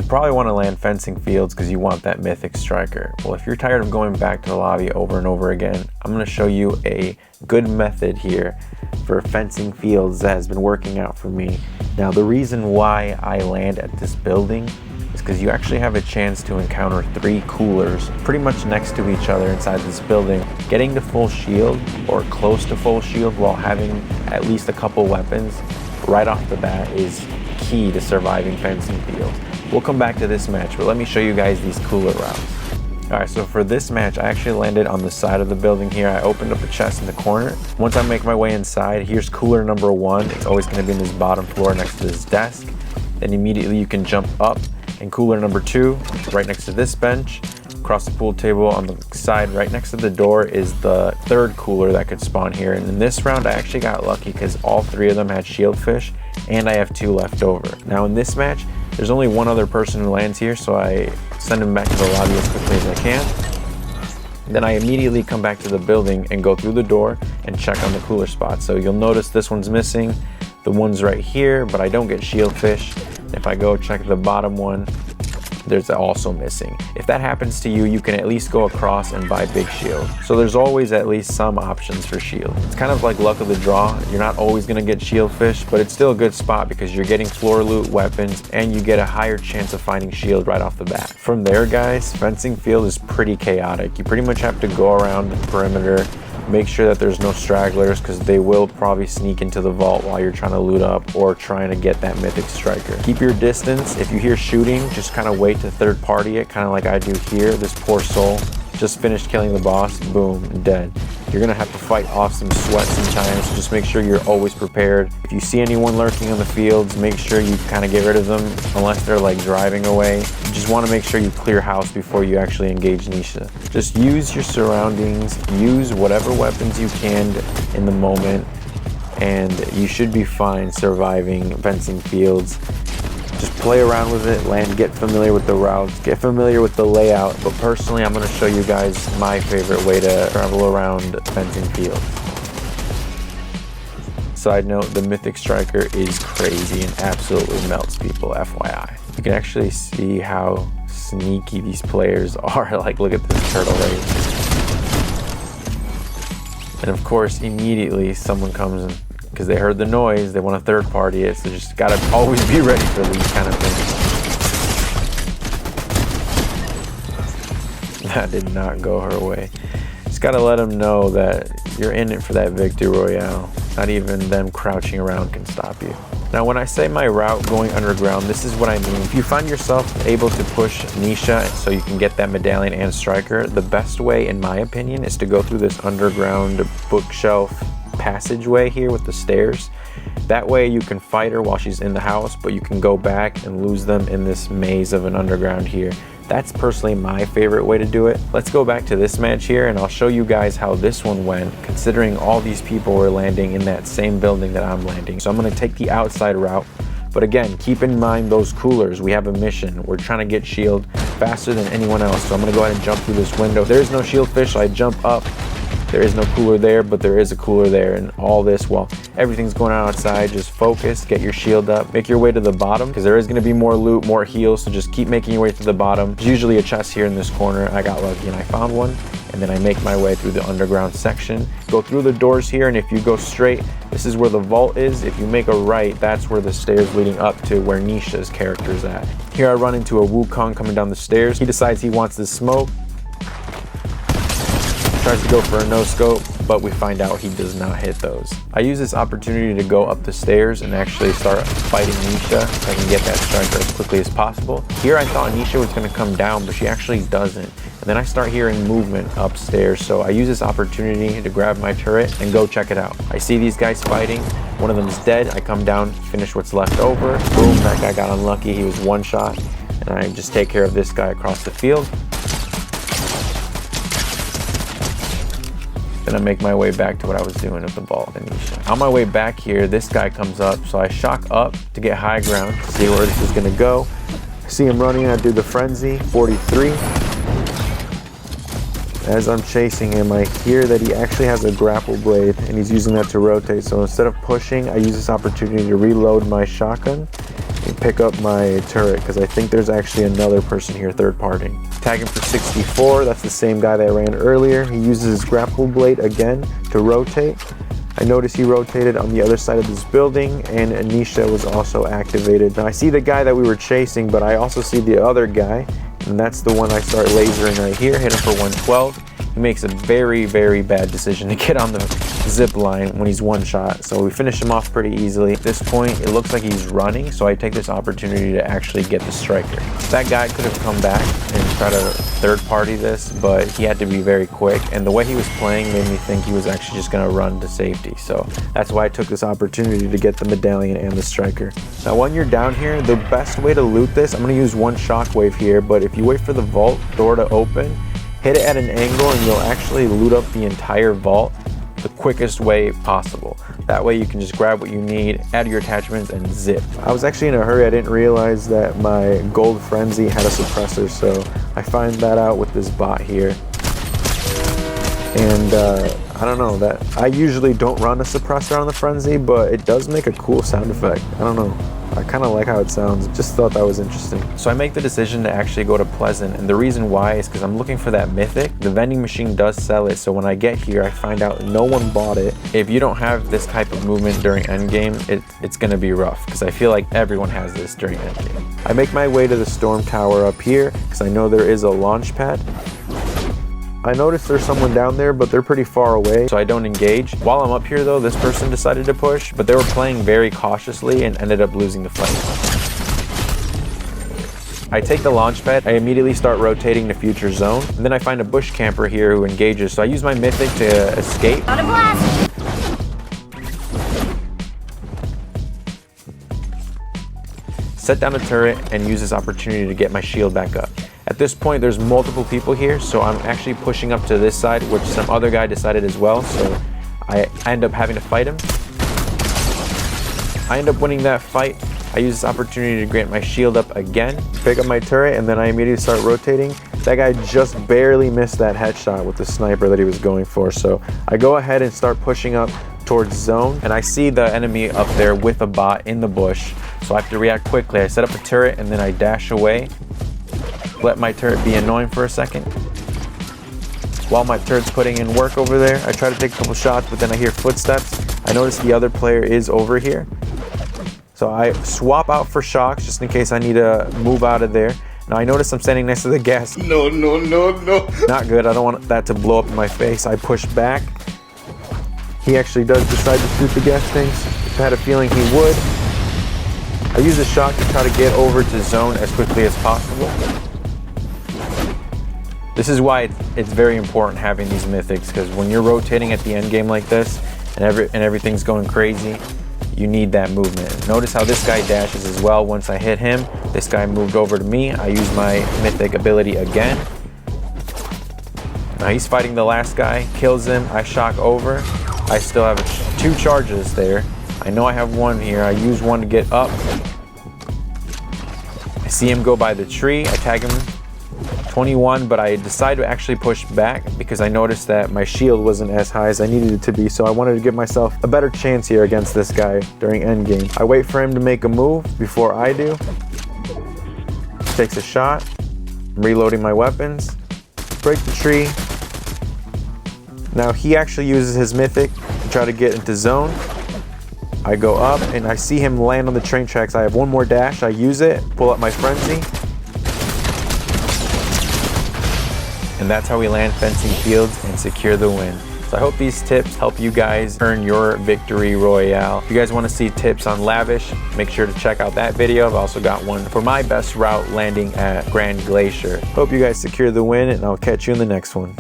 probably want to land fencing fields because you want that mythic striker. Well, if you're tired of going back to the lobby over and over again, I'm going to show you a good method here for fencing fields that has been working out for me. Now, the reason why I land at this building is because you actually have a chance to encounter 3 coolers pretty much next to each other inside this building. Getting to full shield or close to full shield while having at least a couple weapons right off the bat is key to surviving fencing fields. We'll come back to this match, but let me show you guys these cooler routes. Alright, so for this match, I actually landed on the side of the building here. I opened up a chest in the corner. Once I make my way inside, here's cooler number 1. It's always going to be in this bottom floor next to this desk. Then immediately you can jump up, and cooler number 2, right next to this bench. Across the pool table on the side right next to the door is the 3rd cooler that could spawn here. And in this round, I actually got lucky because all 3 of them had shieldfish, and I have 2 left over. Now in this match, there's only 1 other person who lands here, so I send him back to the lobby as quickly as I can. Then I immediately come back to the building and go through the door and check on the cooler spots. So you'll notice this one's missing, the one's right here, but I don't get shieldfish. If I go check the bottom one, there's also missing. If that happens to you, you can at least go across and buy big shield. So there's always at least some options for shield. It's kind of like luck of the draw. You're not always gonna get shieldfish, but it's still a good spot because you're getting floor loot, weapons, and you get a higher chance of finding shield right off the bat. From there, guys, fencing field is pretty chaotic. You pretty much have to go around the perimeter, make sure that there's no stragglers because they will probably sneak into the vault while you're trying to loot up or trying to get that mythic striker. Keep your distance. If you hear shooting, just kind of wait to third party it, kind of like I do here. This poor soul just finished killing the boss, boom, dead. You're gonna have to fight off some sweat sometimes, so just make sure you're always prepared. If you see anyone lurking on the fields, make sure you kind of get rid of them unless they're like driving away. You just want to make sure you clear house before you actually engage Nisha. Just use your surroundings, use whatever weapons you can in the moment, and you should be fine surviving fencing fields. Just play around with it, land, get familiar with the routes, get familiar with the layout. But personally, I'm going to show you guys my favorite way to travel around fencing fields. Side note, the mythic striker is crazy and absolutely melts people, FYI. You can actually see how sneaky these players are. Like, look at this turtle right here. And of course, immediately someone comes in because they heard the noise, they want to third party it, so just gotta always be ready for these kind of things. That did not go her way. Just gotta let them know that you're in it for that victory royale. Not even them crouching around can stop you. Now, when I say my route going underground, this is what I mean. If you find yourself able to push Nisha so you can get that medallion and striker, the best way, in my opinion, is to go through this underground bookshelf passageway here with the stairs. That way you can fight her while she's in the house, but you can go back and lose them in this maze of an underground here. That's personally my favorite way to do it. Let's go back to this match here and I'll show you guys how this one went, considering all these people were landing in that same building that I'm landing. So I'm going to take the outside route, but again, keep in mind those coolers. We have a mission. We're trying to get shield faster than anyone else. So I'm going to go ahead and jump through this window. There is no shield fish, so I jump up. There is no cooler there, but there is a cooler there. And all this while everything's going on outside, just focus, get your shield up, make your way to the bottom because there is going to be more loot, more heals. So just keep making your way to the bottom. There's usually a chest here in this corner. I got lucky and I found one. And then I make my way through the underground section, go through the doors here. And if you go straight, this is where the vault is. If you make a right, that's where the stairs leading up to where Nisha's character is at. Here I run into a Wukong coming down the stairs. He decides he wants to smoke. Tries to go for a no scope, but we find out he does not hit those. I use this opportunity to go up the stairs and actually start fighting Nisha so I can get that striker as quickly as possible. Here I thought Nisha was going to come down, but she actually doesn't. And then I start hearing movement upstairs, so I use this opportunity to grab my turret and go check it out. I see these guys fighting. One of them is dead. I come down, finish what's left over. Boom, that guy got unlucky. He was one shot. And I just take care of this guy across the field. Then I make my way back to what I was doing at the vault and Nisha. On my way back here, this guy comes up, so I shock up to get high ground to see where this is gonna go. I see him running, I do the frenzy, 43. As I'm chasing him, I hear that he actually has a grapple blade and he's using that to rotate. So instead of pushing, I use this opportunity to reload my shotgun and pick up my turret because I think there's actually another person here third party. Tag him for 64. That's the same guy that I ran earlier. He uses his grapple blade again to rotate. I noticed he rotated on the other side of this building, and Anisha was also activated. Now I see the guy that we were chasing, but I also see the other guy, and that's the one I start lasering right here. Hit him for 112. He makes a very, very bad decision to get on the zip line when he's one shot. So we finish him off pretty easily. At this point, it looks like he's running, so I take this opportunity to actually get the striker. That guy could have come back and try to third party this, but he had to be very quick. And the way he was playing made me think he was actually just gonna run to safety. So that's why I took this opportunity to get the medallion and the striker. Now, when you're down here, the best way to loot this, I'm gonna use one shockwave here, but if you wait for the vault door to open, hit it at an angle and you'll actually loot up the entire vault the quickest way possible. That way you can just grab what you need, add your attachments, and zip. I was actually in a hurry. I didn't realize that my gold frenzy had a suppressor, so I find that out with this bot here. And I don't know, that I usually don't run a suppressor on the frenzy, but it does make a cool sound effect. I don't know. I kind of like how it sounds. Just thought that was interesting. So I make the decision to actually go to Pleasant, and the reason why is because I'm looking for that mythic. The vending machine does sell it, so when I get here, I find out no one bought it. If you don't have this type of movement during endgame, it's gonna be rough, because I feel like everyone has this during endgame. I make my way to the storm tower up here, because I know there is a launch pad. I noticed there's someone down there, but they're pretty far away, so I don't engage. While I'm up here though, this person decided to push, but they were playing very cautiously and ended up losing the fight. I take the launch pad, I immediately start rotating to future zone, and then I find a bush camper here who engages, so I use my mythic to escape. Out of blast! Set down a turret and use this opportunity to get my shield back up. At this point, there's multiple people here, so I'm actually pushing up to this side, which some other guy decided as well, so I end up having to fight him. I end up winning that fight. I use this opportunity to get my shield up again, pick up my turret, and then I immediately start rotating. That guy just barely missed that headshot with the sniper that he was going for, so I go ahead and start pushing up towards zone, and I see the enemy up there with a bot in the bush, so I have to react quickly. I set up a turret, and then I dash away. Let my turret be annoying for a second. While my turret's putting in work over there, I try to take a couple shots, but then I hear footsteps. I notice the other player is over here. So I swap out for shocks just in case I need to move out of there. Now I notice I'm standing next to the gas. No. Not good, I don't want that to blow up in my face. I push back. He actually does decide to shoot the gas tanks. I had a feeling he would. I use a shock to try to get over to zone as quickly as possible. This is why it's very important having these mythics, because when you're rotating at the end game like this and everything's going crazy, you need that movement. Notice how this guy dashes as well. Once I hit him, this guy moved over to me. I use my mythic ability again. Now he's fighting the last guy, kills him, I shock over. I still have 2 charges there. I know I have one here. I use one to get up. I see him go by the tree. I tag him 21, but I decided to actually push back because I noticed that my shield wasn't as high as I needed it to be, so I wanted to give myself a better chance here against this guy during endgame. I wait for him to make a move before I do. Takes a shot. I'm reloading my weapons. Break the tree. Now he actually uses his mythic to try to get into zone. I go up and I see him land on the train tracks. I have one more dash. I use it, pull up my frenzy. And that's how we land fencing fields and secure the win. So I hope these tips help you guys earn your victory royale. If you guys want to see tips on Lavish, make sure to check out that video. I've also got one for my best route landing at Grand Glacier. Hope you guys secure the win, and I'll catch you in the next one.